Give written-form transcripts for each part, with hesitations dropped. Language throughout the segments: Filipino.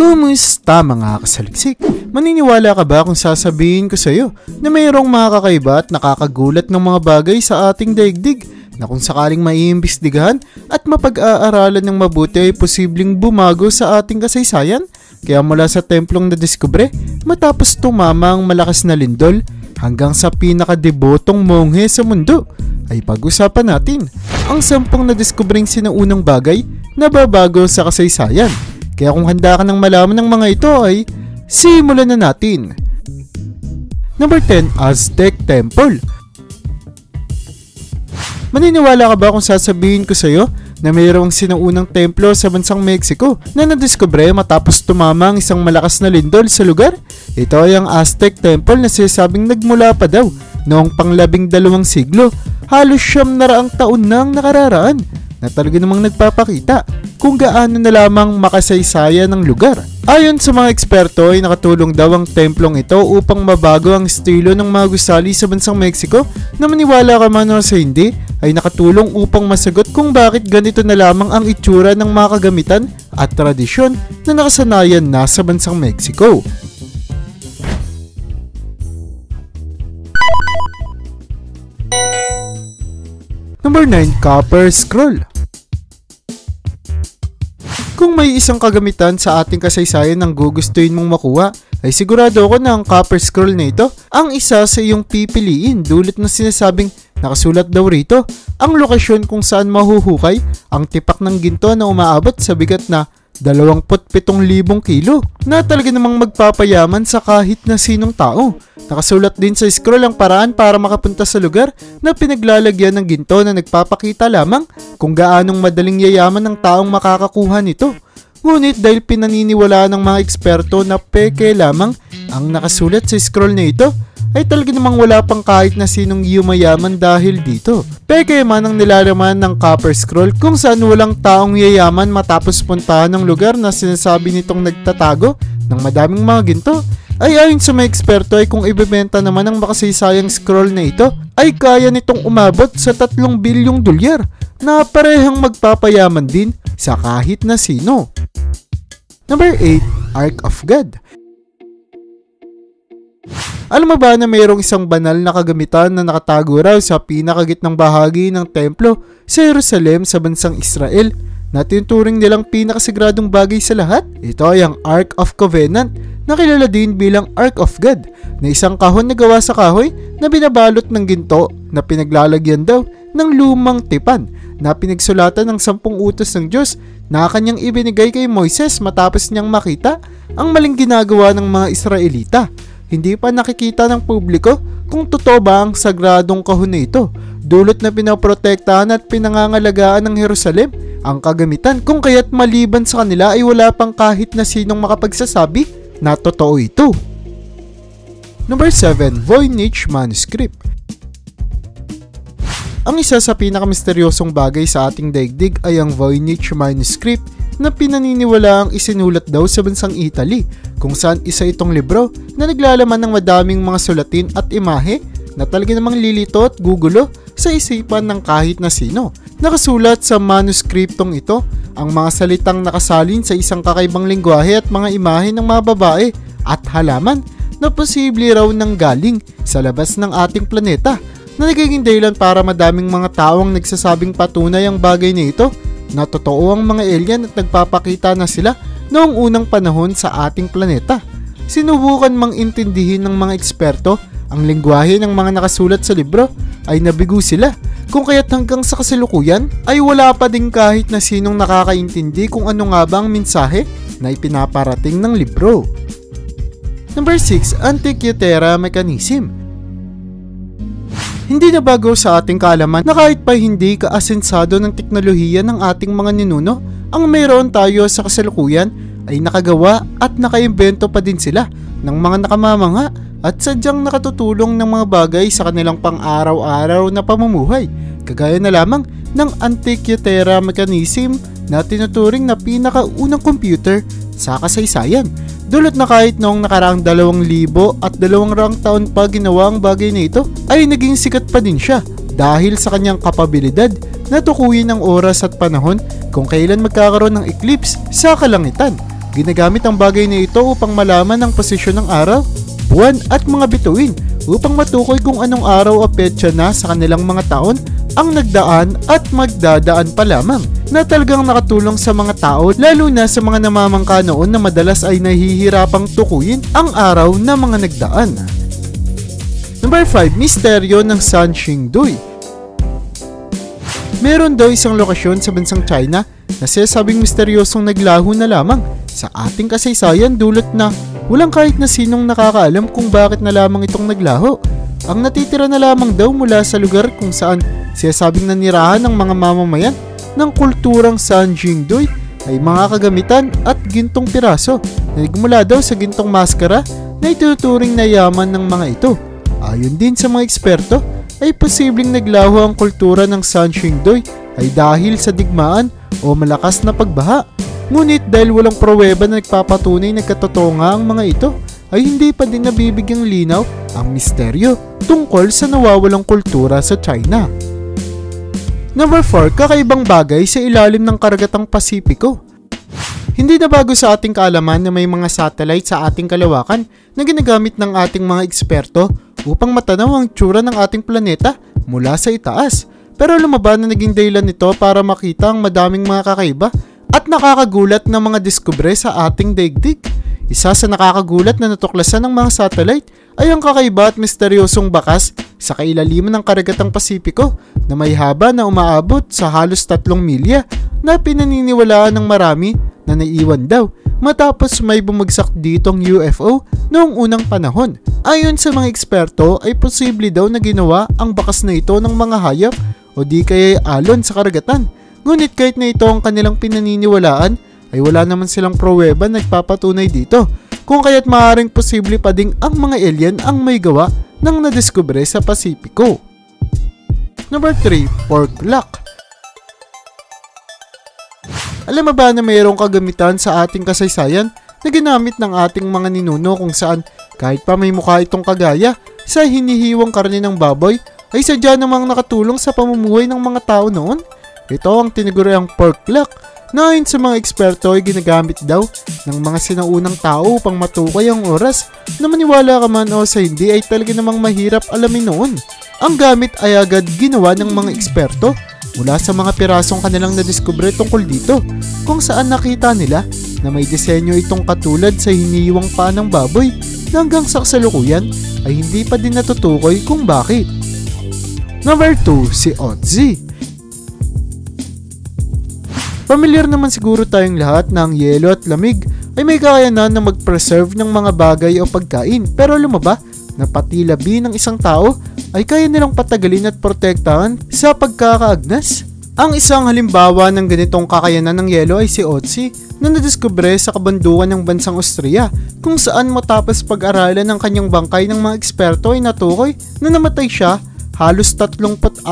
Kumusta mga kasaliksik? Maniniwala ka ba kung sasabihin ko sa iyo na mayroong mga kakaiba at nakakagulat ng mga bagay sa ating daigdig na kung sakaling maiimbestigahan at mapag-aaralan ng mabuti ay posibleng bumago sa ating kasaysayan? Kaya mula sa templong nadiskubre, matapos tumama ang malakas na lindol, hanggang sa pinakadebotong monghe sa mundo, ay pag-usapan natin ang 10 nadiskubring sinaunang bagay na babago sa kasaysayan. Kaya kung handa ka ng malaman ng mga ito ay simulan na natin. Number 10, Aztec Temple. Maniniwala ka ba kung sasabihin ko sa iyo na mayroong sinaunang templo sa bansang Mexico na nadiskubre matapos tumama ang isang malakas na lindol sa lugar? Ito ay ang Aztec Temple na sinasabing nagmula pa daw noong pang-12 siglo, halos 900 taon na ang nakararaan, na talaga namang nagpapakita kung gaano na lamang makasaysayan ng lugar. Ayon sa mga eksperto ay nakatulong daw ang templong ito upang mabago ang estilo ng mga gusali sa bansang Mexico, na maniwala ka man o sa hindi ay nakatulong upang masagot kung bakit ganito na lamang ang itsura ng mga kagamitan at tradisyon na nakasanayan na sa bansang Mexico. Number 9, Copper Scroll. Kung may isang kagamitan sa ating kasaysayan ang gugustuhin mong makuha, ay sigurado ako na ang Copper Scroll na ito ang isa sa iyong pipiliin, dulot na sinasabing nakasulat daw rito ang lokasyon kung saan mahuhukay ang tipak ng ginto na umaabot sa bigat na 27,000 kilo, na talaga namang magpapayaman sa kahit na sinong tao. Nakasulat din sa scroll ang paraan para makapunta sa lugar na pinaglalagyan ng ginto, na nagpapakita lamang kung gaanong madaling yayaman ng taong makakakuha nito. Ngunit dahil pinaniniwalaan ng mga eksperto na peke lamang ang nakasulat sa scroll na ito, ay talaga namang wala pang kahit na sinong yumayaman dahil dito. Peke man ang nilalaman ng Copper Scroll kung saan walang taong yayaman matapos puntahan ng lugar na sinasabi nitong nagtatago ng madaming mga ginto. Ay ayon sa mga eksperto ay kung ibebenta naman ang makasaysayang scroll na ito, ay kaya nitong umabot sa 3 bilyong dolyar, na parehang magpapayaman din sa kahit na sino. Number 8, Ark of God. Alam mo ba na mayroong isang banal na kagamitan na nakatago raw sa pinakagitnang bahagi ng templo sa Jerusalem sa bansang Israel, na tinuturing nilang pinakasigradong bagay sa lahat? Ito ay ang Ark of Covenant, na kilala din bilang Ark of God, na isang kahon na gawa sa kahoy na binabalot ng ginto na pinaglalagyan daw ng lumang tipan na pinagsulatan ng 10 utos ng Diyos na kanyang ibinigay kay Moises matapos niyang makita ang maling ginagawa ng mga Israelita. Hindi pa nakikita ng publiko kung totoo ba ang sagradong kahon na ito, dulot na pinaprotektahan at pinangangalagaan ng Jerusalem ang kagamitan, kung kaya't maliban sa kanila ay wala pang kahit na sinong makapagsasabi na totoo ito. Number 7, Voynich Manuscript. Ang isa sa pinakamisteryosong bagay sa ating daigdig ay ang Voynich Manuscript, na pinaniniwalaang isinulat daw sa bansang Italy, kung saan isa itong libro na naglalaman ng madaming mga sulatin at imahe na talaga namang lilito at gugulo sa isipan ng kahit na sino. Nakasulat sa manuskriptong ito ang mga salitang nakasalin sa isang kakaibang lengguwahe at mga imahe ng mga babae at halaman na posible raw nang galing sa labas ng ating planeta, na nagiging dahilan para madaming mga taong nagsasabing patunay ang bagay na ito na totoo ang mga alien at nagpapakita na sila noong unang panahon sa ating planeta. Sinubukan mang intindihin ng mga eksperto ang lengguwahe ng mga nakasulat sa libro, ay nabigo sila, kung kaya't hanggang sa kasalukuyan ay wala pa din kahit na sinong nakakaintindi kung ano nga ba ang mensahe na ipinaparating ng libro. Number 6, Antikythera Mechanism. Hindi na bago sa ating kaalaman na kahit pa hindi kaasensado ng teknolohiya ng ating mga ninuno, ang mayroon tayo sa kasalukuyan ay nakagawa at nakaimbento pa din sila ng mga nakamamangha at sadyang nakatutulong ng mga bagay sa kanilang pang-araw-araw na pamumuhay, kagaya na lamang ng Antikythera Mechanism na tinuturing na pinakaunang computer sa kasaysayan. Dulot na kahit noong nakaraang 2,200 taon pa ginawa ang bagay na ito, ay naging sikat pa din siya dahil sa kanyang kapabilidad na tukuyin ang oras at panahon kung kailan magkakaroon ng eclipse sa kalangitan. Ginagamit ang bagay na ito upang malaman ang posisyon ng araw, buwan at mga bituin upang matukoy kung anong araw o petsa na sa kanilang mga taon ang nagdaan at magdadaan pa lamang, na talagang nakatulong sa mga tao lalo na sa mga namamangka noon na madalas ay nahihirapang tukuyin ang araw na mga nagdaan. Number 5. Misteryo ng Sanxingdui. Meron daw isang lokasyon sa bansang China na sinasabing misteryosong naglaho na lamang sa ating kasaysayan dulot na walang kahit na sinong nakakaalam kung bakit na lamang itong naglaho. Ang natitira na lamang daw mula sa lugar kung saan sinasabing nanirahan ng mga mamamayan ng kulturang Sanxingdui ay mga kagamitan at gintong piraso na nagmula daw sa gintong maskara na ituturing na yaman ng mga ito. Ayon din sa mga eksperto, ay posibleng naglaho ang kultura ng Sanxingdui ay dahil sa digmaan o malakas na pagbaha. Ngunit dahil walang pruweba na nagpapatunay na katotoo nga ang mga ito, ay hindi pa din nabibigyang linaw ang misteryo tungkol sa nawawalang kultura sa China. Number 4. Kakaibang bagay sa ilalim ng karagatang Pasipiko. Hindi na bago sa ating kaalaman na may mga satellite sa ating kalawakan na ginagamit ng ating mga eksperto upang matanaw ang tsura ng ating planeta mula sa itaas. Pero lumaban na naging dahilan nito para makita ang madaming mga kakaiba at nakakagulat na mga diskubre sa ating daigdig. Isa sa nakakagulat na natuklasan ng mga satellite ay ang kakaiba at misteryosong bakas sa kailaliman ng karagatang Pasipiko na may haba na umaabot sa halos 3 milya na pinaniniwalaan ng marami na naiwan daw matapos may bumagsak ditong UFO noong unang panahon. Ayon sa mga eksperto ay posible daw na ginawa ang bakas na ito ng mga hayop o di kaya alon sa karagatan. Ngunit kahit na ito ang kanilang pinaniniwalaan ay wala naman silang pruweba na nagpapatunay dito, kung kaya't maaaring posible pa ding ang mga alien ang may gawa ng nadiskubre sa Pasipiko. Number 3. Pork luck. Alam mo ba na mayroong kagamitan sa ating kasaysayan na ginamit ng ating mga ninuno kung saan kahit pa may mukha itong kagaya sa hinihiwang karne ng baboy ay sadya namang nakatulong sa pamumuhay ng mga tao noon? Ito ang tinaguriang pork luck na ayon sa mga eksperto ay ginagamit daw ng mga sinaunang tao upang matukoy ang oras na maniwala ka man o sa hindi ay talaga namang mahirap alamin noon. Ang gamit ay agad ginawa ng mga eksperto mula sa mga pirasong kanilang nadiskubre tungkol dito, kung saan nakita nila na may disenyo itong katulad sa hinihiwang paa ng baboy na hanggang sa kasalukuyan ay hindi pa din natutukoy kung bakit. Number 2. Si Otzi. Familiar naman siguro tayong lahat na ang yelo at lamig ay may kakayanan na mag-preserve ng mga bagay o pagkain, pero alam mo ba na pati labi ng isang tao ay kaya nilang patagalin at protektahan sa pagkakaagnas? Ang isang halimbawa ng ganitong kakayanan ng yelo ay si Otzi na nadiskubre sa kabanduan ng bansang Austria, kung saan matapos pag-aralan ng kanyang bangkay ng mga eksperto ay natukoy na namatay siya halos 34,000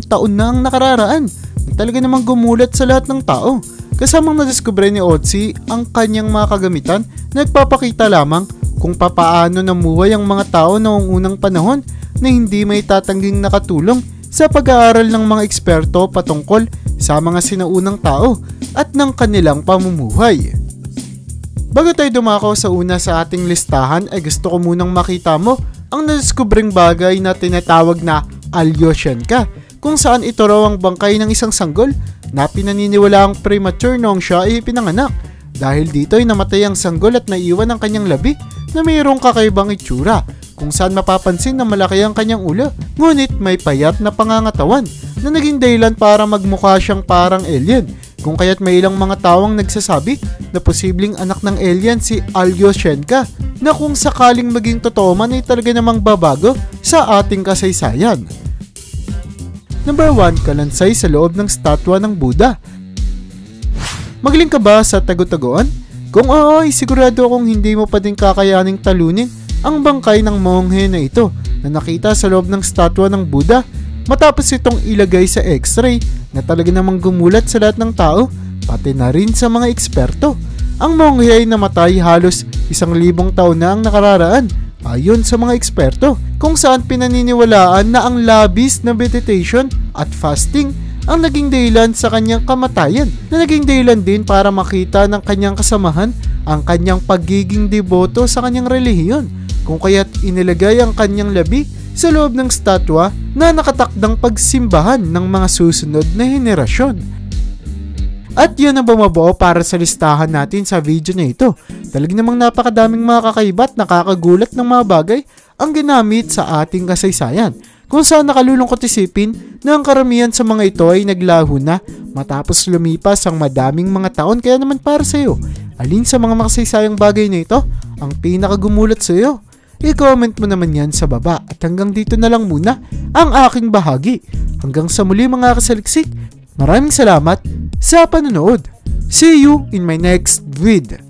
taon na ang nakararaan. Talaga namang gumulat sa lahat ng tao. Kasamang nadiskubre ni Otzi ang kanyang mga kagamitan na nagpapakita lamang kung papaano namuhay ang mga tao noong unang panahon na hindi may tatangging nakatulong sa pag-aaral ng mga eksperto patungkol sa mga sinaunang tao at ng kanilang pamumuhay. Bago tayo dumako sa una sa ating listahan ay gusto ko munang makita mo ang nadiskubreng bagay na tinatawag na Alyoshenka, kung saan ito raw ang bangkay ng isang sanggol na pinaniniwalaang premature noong siya ay pinanganak. Dahil dito ay namatay ang sanggol at naiwan ang kanyang labi na mayroong kakaibang itsura, kung saan mapapansin na malaki ang kanyang ulo, ngunit may payat na pangangatawan na naging dahilan para magmukha siyang parang alien, kung kaya't may ilang mga tawang nagsasabi na posibleng anak ng alien si Alyoshenka na kung sakaling maging totoo man ay talaga namang babago sa ating kasaysayan. Number 1. Kalansay sa loob ng statwa ng Buddha. Magaling ka ba sa tagu-taguan? Kung oo, ay sigurado akong hindi mo pa din kakayaning talunin ang bangkay ng monghe na ito na nakita sa loob ng statwa ng Buddha matapos itong ilagay sa x-ray na talaga namang gumulat sa lahat ng tao, pati na rin sa mga eksperto. Ang monghe ay namatay halos 1,000 taon na ang nakararaan ayon sa mga eksperto, kung saan pinaniniwalaan na ang labis na meditation at fasting ang naging dahilan sa kanyang kamatayan, na naging dahilan din para makita ng kanyang kasamahan ang kanyang pagiging deboto sa kanyang relihiyon, kung kaya't inilagay ang kanyang labi sa loob ng statwa na nakatakdang pagsimbahan ng mga susunod na henerasyon. At yun ang bumubuo para sa listahan natin sa video na ito. Talagang namang napakadaming mga kakaiba at nakakagulat ng mga bagay ang ginamit sa ating kasaysayan, kung saan nakalulungkot isipin na ang karamihan sa mga ito ay naglaho na matapos lumipas ang madaming mga taon. Kaya naman para sa iyo, alin sa mga makasaysayang bagay na ito ang pinakagumulat sa iyo? I-comment mo naman yan sa baba. At hanggang dito na lang muna ang aking bahagi. Hanggang sa muli mga kasaliksik, maraming salamat sa panonood. See you in my next vid.